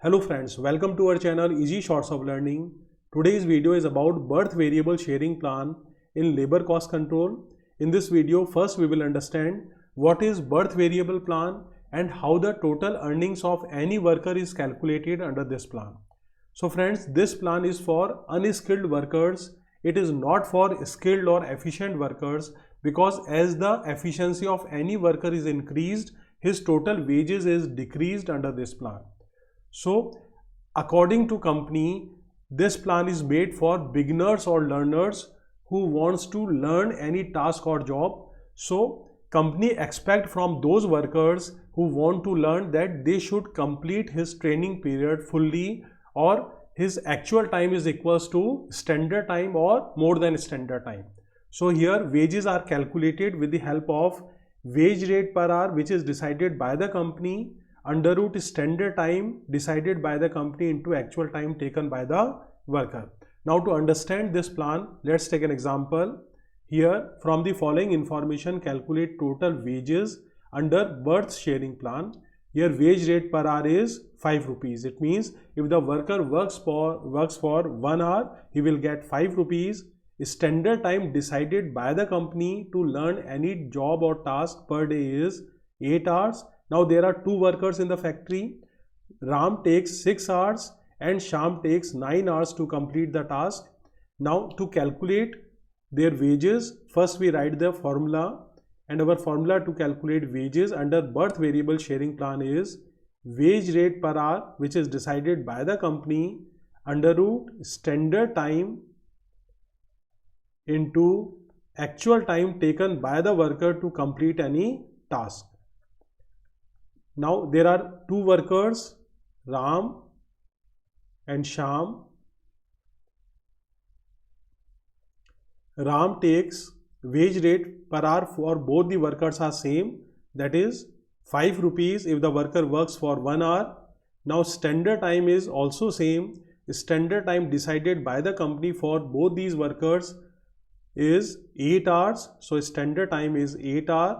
Hello friends, welcome to our channel Easy Shorts of Learning. Today's video is about birth variable sharing plan in labor cost control. In this video, first we will understand what is birth variable plan and how the total earnings of any worker is calculated under this plan. So friends, this plan is for unskilled workers. It is not for skilled or efficient workers, because as the efficiency of any worker is increased, his total wages is decreased under this plan. So according to company, this plan is made for beginners or learners who wants to learn any task or job. So company expect from those workers who want to learn that they should complete his training period fully, or his actual time is equals to standard time or more than standard time. So here wages are calculated with the help of wage rate per hour, which is decided by the company, under root standard time decided by the company into actual time taken by the worker. Now to understand this plan, let's take an example. Here from the following information, calculate total wages under birth sharing plan. Here wage rate per hour is 5 rupees. It means if the worker works for 1 hour, he will get 5 rupees. Standard time decided by the company to learn any job or task per day is 8 hours. Now there are two workers in the factory. Ram takes 6 hours and Sham takes 9 hours to complete the task. Now to calculate their wages, first we write the formula, and our formula to calculate wages under birth variable sharing plan is wage rate per hour, which is decided by the company, under root standard time into actual time taken by the worker to complete any task. Now there are two workers, Ram and Sham. Ram takes wage rate per hour for both the workers are same, that is 5 rupees if the worker works for 1 hour. Now standard time is also same. Standard time decided by the company for both these workers is 8 hours. So standard time is 8 hours.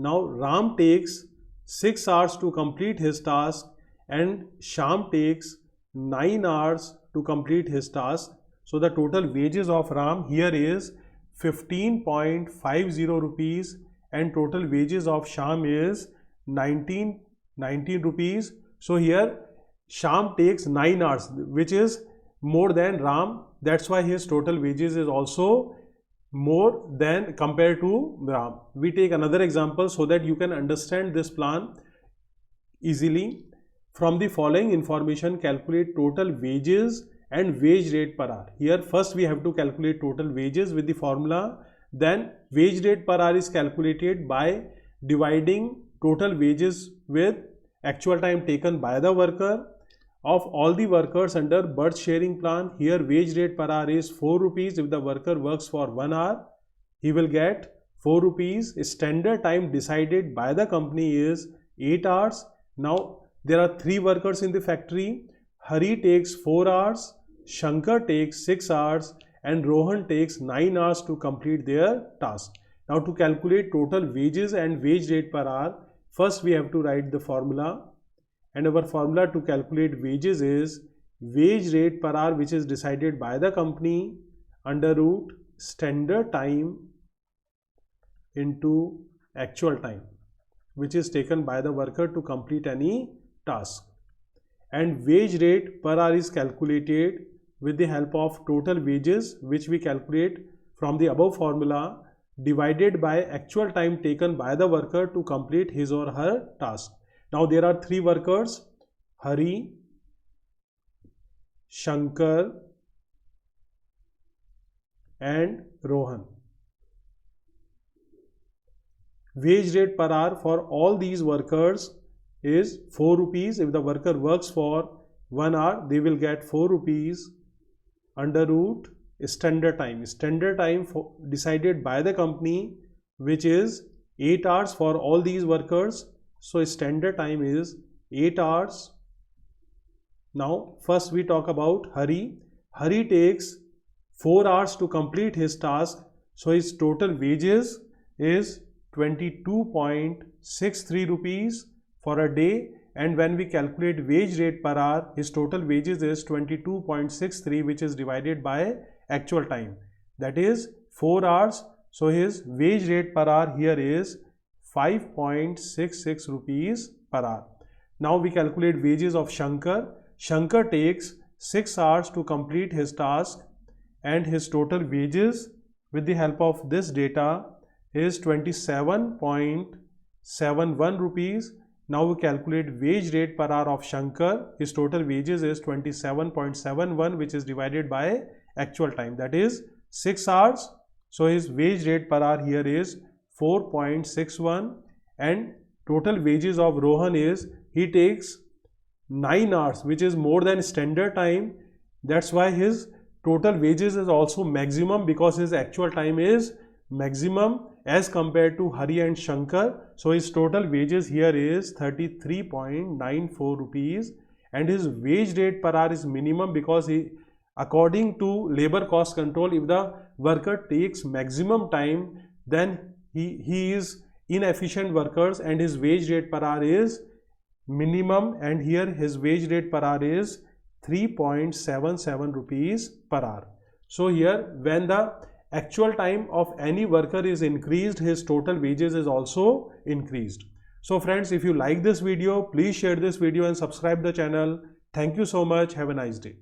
Now Ram takes 6 hours to complete his task and Sham takes 9 hours to complete his task. So the total wages of Ram here is 15.50 rupees and total wages of Sham is 19 rupees. So here Sham takes 9 hours, which is more than Ram. That's why his total wages is also more than compared to Ram. We take another example so that you can understand this plan easily. From the following information, calculate total wages and wage rate per hour. Here first we have to calculate total wages with the formula, then wage rate per hour is calculated by dividing total wages with actual time taken by the worker. Of all the workers under birth sharing plan, here wage rate per hour is 4 rupees. If the worker works for 1 hour, he will get 4 rupees. Standard time decided by the company is 8 hours. Now there are three workers in the factory. Hari takes 4 hours, Shankar takes 6 hours and Rohan takes 9 hours to complete their task. Now to calculate total wages and wage rate per hour, first we have to write the formula. And our formula to calculate wages is wage rate per hour, which is decided by the company, under root standard time into actual time, which is taken by the worker to complete any task. And wage rate per hour is calculated with the help of total wages, which we calculate from the above formula, divided by actual time taken by the worker to complete his or her task. Now there are three workers, Hari, Shankar and Rohan. Wage rate per hour for all these workers is 4 rupees. If the worker works for 1 hour, they will get 4 rupees, under root standard time. Standard time decided by the company, which is 8 hours for all these workers. So standard time is 8 hours. Now first we talk about Hari. Hari takes 4 hours to complete his task. So his total wages is 22.63 rupees for a day, and when we calculate wage rate per hour, his total wages is 22.63, which is divided by actual time, that is 4 hours. So his wage rate per hour here is 5.66 rupees per hour. Now we calculate wages of Shankar. Shankar takes 6 hours to complete his task and his total wages with the help of this data is 27.71 rupees. Now we calculate wage rate per hour of Shankar. His total wages is 27.71, which is divided by actual time, that is 6 hours. So his wage rate per hour here is 4.61, and total wages of Rohan is, he takes 9 hours, which is more than standard time. That's why his total wages is also maximum, because his actual time is maximum as compared to Hari and Shankar. So his total wages here is 33.94 rupees, and his wage rate per hour is minimum, because he, according to labor cost control, if the worker takes maximum time, then he is inefficient workers, and his wage rate per hour is minimum, and here his wage rate per hour is 3.77 rupees per hour. So here when the actual time of any worker is increased, his total wages is also increased. So friends, if you like this video, please share this video and subscribe the channel. Thank you so much. Have a nice day.